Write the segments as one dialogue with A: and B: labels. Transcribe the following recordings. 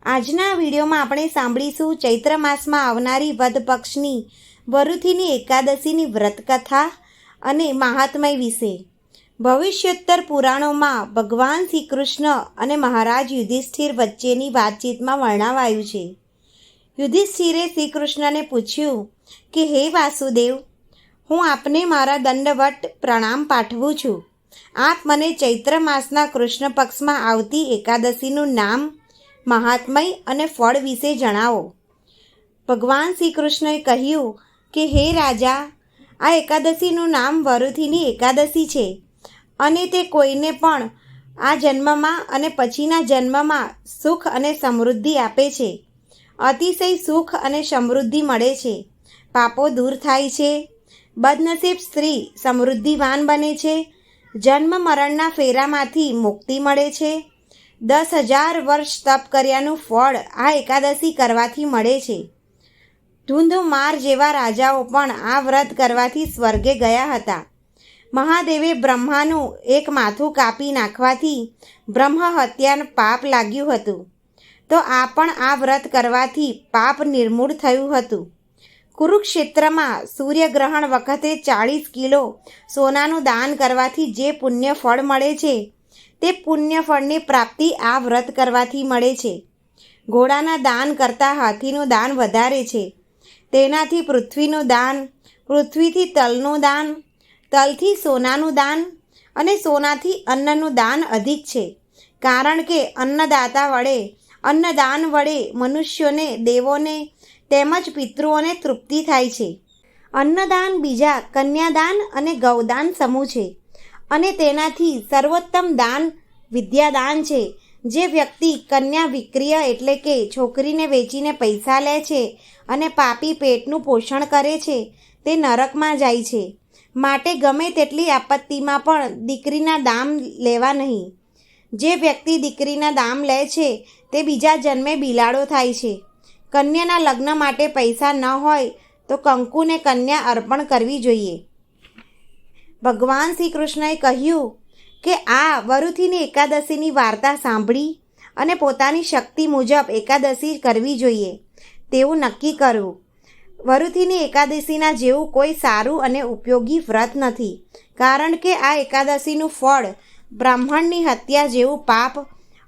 A: આજના વિડીયોમાં આપણે સાંભળીશું ચૈત્ર માસમાં આવનારી વદ પક્ષની વરુથીની એકાદશીની વ્રતકથા અને મહાત્મય વિશે. ભવિષ્યોત્તર પુરાણોમાં ભગવાન શ્રી કૃષ્ણ અને મહારાજ યુધિષ્ઠિર વચ્ચેની વાતચીતમાં વર્ણવાયું છે. યુધિષ્ઠિરે શ્રી કૃષ્ણને પૂછ્યું કે હે વાસુદેવ, હું આપને મારા દંડવત પ્રણામ પાઠવું છું. આપ મને ચૈત્ર માસના કૃષ્ણ પક્ષમાં આવતી એકાદશીનું નામ, મહાત્મય અને ફળ વિશે જણાવો. ભગવાન શ્રી કૃષ્ણએ કહ્યું કે હે રાજા, આ એકાદશીનું નામ વરુથીની એકાદશી છે અને તે કોઈને પણ આ જન્મમાં અને પછીના જન્મમાં સુખ અને સમૃદ્ધિ આપે છે. અતિશય સુખ અને સમૃદ્ધિ મળે છે. પાપો દૂર થાય છે. બદનસીબ સ્ત્રી સમૃદ્ધિવાન બને છે. જન્મ મરણના ફેરામાંથી મુક્તિ મળે છે. 10,000 વર્ષ તપ કર્યાનું ફળ આ એકાદશી કરવાથી મળે છે. ધુંધમાર જેવા રાજાઓ પણ આ વ્રત કરવાથી સ્વર્ગે ગયા હતા. મહાદેવે બ્રહ્માનું એક માથું કાપી નાખવાથી બ્રહ્મ હત્યાનું પાપ લાગ્યું હતું, તો આ પણ આ વ્રત કરવાથી પાપ નિર્મૂળ થયું હતું. કુરુક્ષેત્રમાં સૂર્યગ્રહણ વખતે 40 કિલો સોનાનું દાન કરવાથી જે પુણ્ય ફળ મળે છે, તે પુણ્ય ફળની પ્રાપ્તિ આ વ્રત કરવાથી મળે છે. ઘોડાના દાન કરતાં હાથીનું દાન વધારે છે. તેનાથી પૃથ્વીનું દાન, પૃથ્વીથી તલનું દાન, તલથી સોનાનું દાન અને સોનાથી અન્નનું દાન અધિક છે. કારણ કે અન્નદાન વડે મનુષ્યોને, દેવોને તેમજ પિતૃઓને તૃપ્તિ થાય છે. અન્નદાન બીજા કન્યાદાન અને ગૌદાન સમૂહ છે અને તેનાથી સર્વોત્તમ દાન વિદ્યાદાન છે. જે વ્યક્તિ કન્યા વિક્રિય એટલે કે છોકરીને વેચીને પૈસા લે છે અને પાપી પેટનું પોષણ કરે છે, તે નરકમાં જાય છે. માટે ગમે તેટલી આપત્તિમાં પણ દીકરીના દામ લેવા નહીં. જે વ્યક્તિ દીકરીના દામ લે છે તે બીજા જન્મે બિલાડો થાય છે. કન્યાના લગ્ન માટે પૈસા ન હોય તો કંકુને કન્યા અર્પણ કરવી જોઈએ. ભગવાન શ્રી કૃષ્ણએ કહ્યું કે આ વરુથીની એકાદશીની વાર્તા સાંભળી અને પોતાની શક્તિ મુજબ એકાદશી કરવી જોઈએ તેવું નક્કી કરવું. વરુથીની એકાદશીના જેવું કોઈ સારું અને ઉપયોગી વ્રત નથી. કારણ કે આ એકાદશીનું ફળ બ્રાહ્મણની હત્યા જેવું પાપ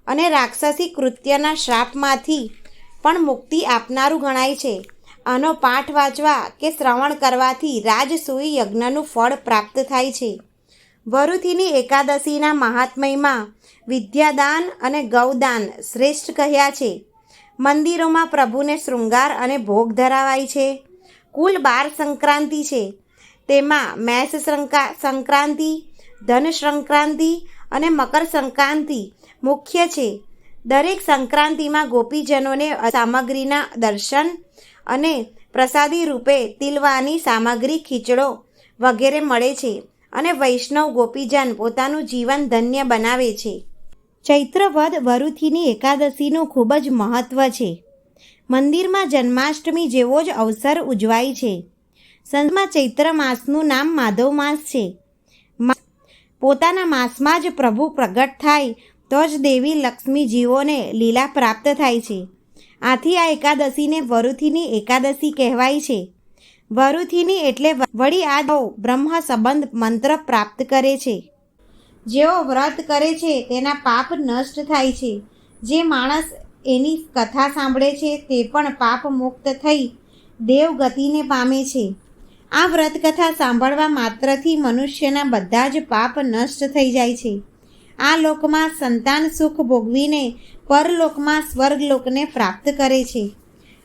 A: અને રાક્ષસી કૃત્યના શ્રાપમાંથી પણ મુક્તિ આપનારું ગણાય છે. આનો પાઠ વાંચવા કે શ્રવણ કરવાથી રાજસૂય યજ્ઞનું ફળ પ્રાપ્ત થાય છે. વરુથીની એકાદશીના મહાત્મયમાં વિદ્યાદાન અને ગૌદાન શ્રેષ્ઠ કહ્યા છે. મંદિરોમાં પ્રભુને શૃંગાર અને ભોગ ધરાવાય છે. કુલ 12 સંક્રાંતિ છે. તેમાં મેષ સંક્રાંતિ, ધન સંક્રાંતિ અને મકર સંક્રાંતિ મુખ્ય છે. દરેક સંક્રાંતિમાં ગોપીજનોને સામગ્રીના દર્શન અને પ્રસાદી રૂપે તિલવાની સામગ્રી, ખીચડો વગેરે મળે છે અને વૈષ્ણવ ગોપીજન પોતાનું જીવન ધન્ય બનાવે છે. ચૈત્ર વદ વરુથીની એકાદશીનું ખૂબ જ મહત્ત્વ છે. મંદિરમાં જન્માષ્ટમી જેવો જ અવસર ઉજવાય છે. સંતમાં ચૈત્ર માસનું નામ માધવ માસ છે. પોતાના માસમાં જ પ્રભુ પ્રગટ થાય તો જ દેવી લક્ષ્મી જીવોને લીલા પ્રાપ્ત થાય છે. આથી આ એકાદશીને વરુથીની એકાદશી કહેવાય છે. વરુથીની એટલે વળી આ બ્રહ્મ સંબંધ મંત્ર પ્રાપ્ત કરે છે. જેઓ વ્રત કરે છે તેના પાપ નષ્ટ થાય છે. જે માણસ એની કથા સાંભળે છે તે પણ પાપ મુક્ત થઈ દેવગતિને પામે છે. આ વ્રત કથા સાંભળવા માત્રથી મનુષ્યના બધા જ પાપ નષ્ટ થઈ જાય છે. આ લોકમાં સંતાન સુખ ભોગવીને પરલોકમાં સ્વર્ગલોકને પ્રાપ્ત કરે છે.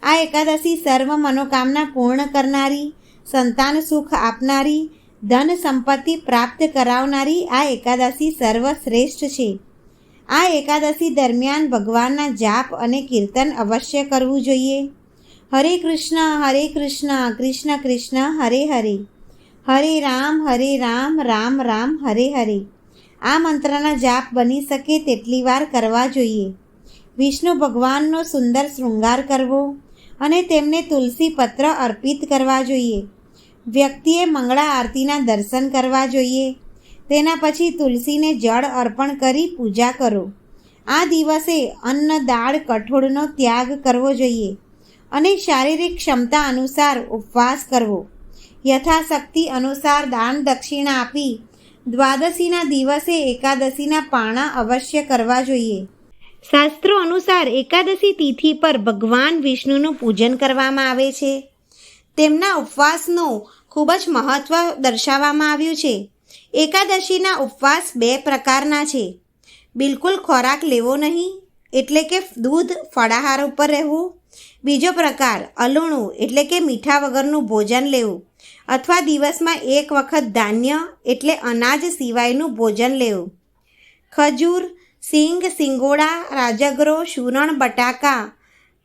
A: આ એકાદશી સર્વ મનોકામના પૂર્ણ કરનારી, સંતાન સુખ આપનારી, ધન સંપત્તિ પ્રાપ્ત કરાવનારી આ એકાદશી સર્વશ્રેષ્ઠ છે. આ એકાદશી દરમિયાન ભગવાનના જાપ અને કીર્તન અવશ્ય કરવું જોઈએ. હરે કૃષ્ણ કૃષ્ણ કૃષ્ણ હરે હરે, હરે રામ રામ રામ હરે હરે. આ મંત્રના જાપ બની શકે તેટલી વાર કરવા જોઈએ. વિષ્ણુ ભગવાનનો સુંદર શૃંગાર કરવો અને તેમને તુલસી પત્ર અર્પિત કરવા જોઈએ. વ્યક્તિએ મંગળા આરતીના દર્શન કરવા જોઈએ. તેના પછી તુલસીને જળ અર્પણ કરી પૂજા કરો. આ દિવસે અન્ન દાળ કઠોળનો ત્યાગ કરવો જોઈએ અને શારીરિક ક્ષમતા અનુસાર ઉપવાસ કરવો. યથાશક્તિ અનુસાર દાન દક્ષિણા આપી દ્વાદશીના દિવસે એકાદશીના પારણા અવશ્ય કરવા જોઈએ. શાસ્ત્રો અનુસાર એકાદશી તિથિ પર ભગવાન વિષ્ણુનું પૂજન કરવામાં આવે છે. તેમના ઉપવાસનું ખૂબ જ મહત્ત્વ દર્શાવવામાં આવ્યું છે. એકાદશીના ઉપવાસ 2 પ્રકારના છે. બિલકુલ ખોરાક લેવો નહીં, એટલે કે દૂધ ફળાહાર ઉપર રહેવું. બીજો પ્રકાર અલુણું એટલે કે મીઠા વગરનું ભોજન લેવું, અથવા દિવસમાં 1 વખત ધાન્ય એટલે અનાજ સિવાયનું ભોજન લેવું. ખજૂર, સિંગ, સિંગોડા, રાજગરો, સૂરણ, બટાકા,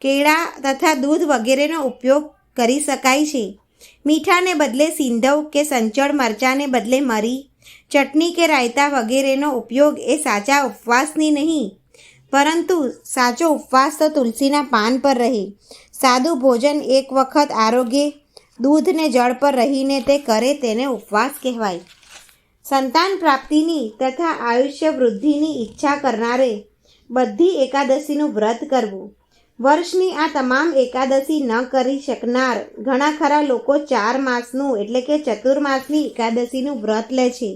A: કેળા તથા દૂધ વગેરેનો ઉપયોગ કરી શકાય છે. મીઠાને બદલે સિંધવ કે સંચળ, મરચાંને બદલે મરી, ચટણી કે રાયતા વગેરેનો ઉપયોગ એ સાચા ઉપવાસની નહીં, પરંતુ સાચો ઉપવાસ તો તુલસીના પાન પર રહે, સાદું ભોજન 1 વખત આરોગ્ય, દૂધ ને જળ પર રહીને તે કરે તેને ઉપવાસ કહેવાય. સંતાન પ્રાપ્તિની તથા આયુષ્ય વૃદ્ધિની ઈચ્છા કરનારે બધી એકાદશીનું વ્રત કરવું. વર્ષની આ તમામ એકાદશી ન કરી શકનાર ઘણા ખરા લોકો 4 માસનું એટલે કે ચતુર્માસની એકાદશીનું વ્રત લે છે.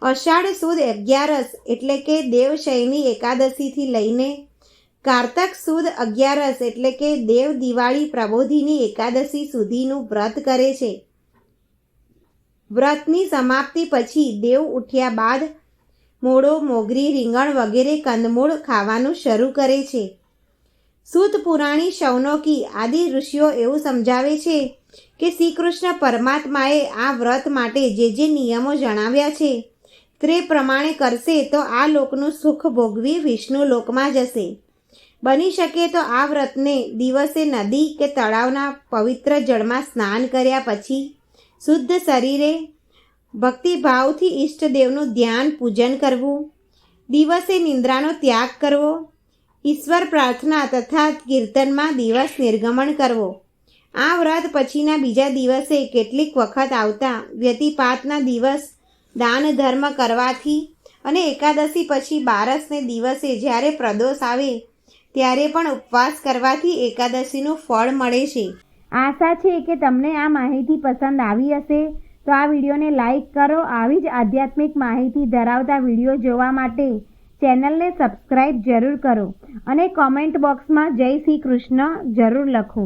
A: અષાઢ સુદ 11 એટલે કે દેવશયની એકાદશીથી લઈને કારતક સુદ 11 એટલે કે દેવ દિવાળી પ્રબોધિની એકાદશી સુધીનું વ્રત કરે છે. વ્રતની સમાપ્તિ પછી દેવ ઉઠ્યા બાદ મોળો, મોગરી, રીંગણ વગેરે કંદમૂળ ખાવાનું શરૂ કરે છે. સૂત પુરાણી, શૌનકી આદિ ઋષિઓ એવું સમજાવે છે કે શ્રી કૃષ્ણ પરમાત્માએ આ વ્રત માટે જે નિયમો જણાવ્યા છે તે પ્રમાણે કરશે તો આ લોકનું સુખ ભોગવી વિષ્ણુ લોકમાં જશે. બની શકે તો આ વ્રતને દિવસે નદી કે તળાવના પવિત્ર જળમાં સ્નાન કર્યા પછી શુદ્ધ શરીરે ભક્તિભાવથી ઈષ્ટદેવનું ધ્યાન પૂજન કરવું. દિવસે નિંદ્રાનો ત્યાગ કરવો. ઈશ્વર પ્રાર્થના તથા કીર્તનમાં દિવસ નિર્ગમન કરવો. આ વ્રત પછીના બીજા દિવસે કેટલીક વખત આવતા વ્યતિપાતના દિવસ દાન ધર્મ કરવાથી અને એકાદશી પછી 12ને દિવસે જ્યારે પ્રદોષ આવે ત્યારે પણ ઉપવાસ કરવાથી એકાદશીનું ફળ મળે છે. આશા છે કે તમને આ માહિતી પસંદ આવી હશે, તો આ વિડીયોને લાઈક કરો. આવી જ આધ્યાત્મિક માહિતી ધરાવતા વિડીયો જોવા માટે ચેનલને સબસ્ક્રાઈબ જરૂર કરો અને કોમેન્ટ બોક્સમાં જય શ્રી કૃષ્ણ જરૂર લખો.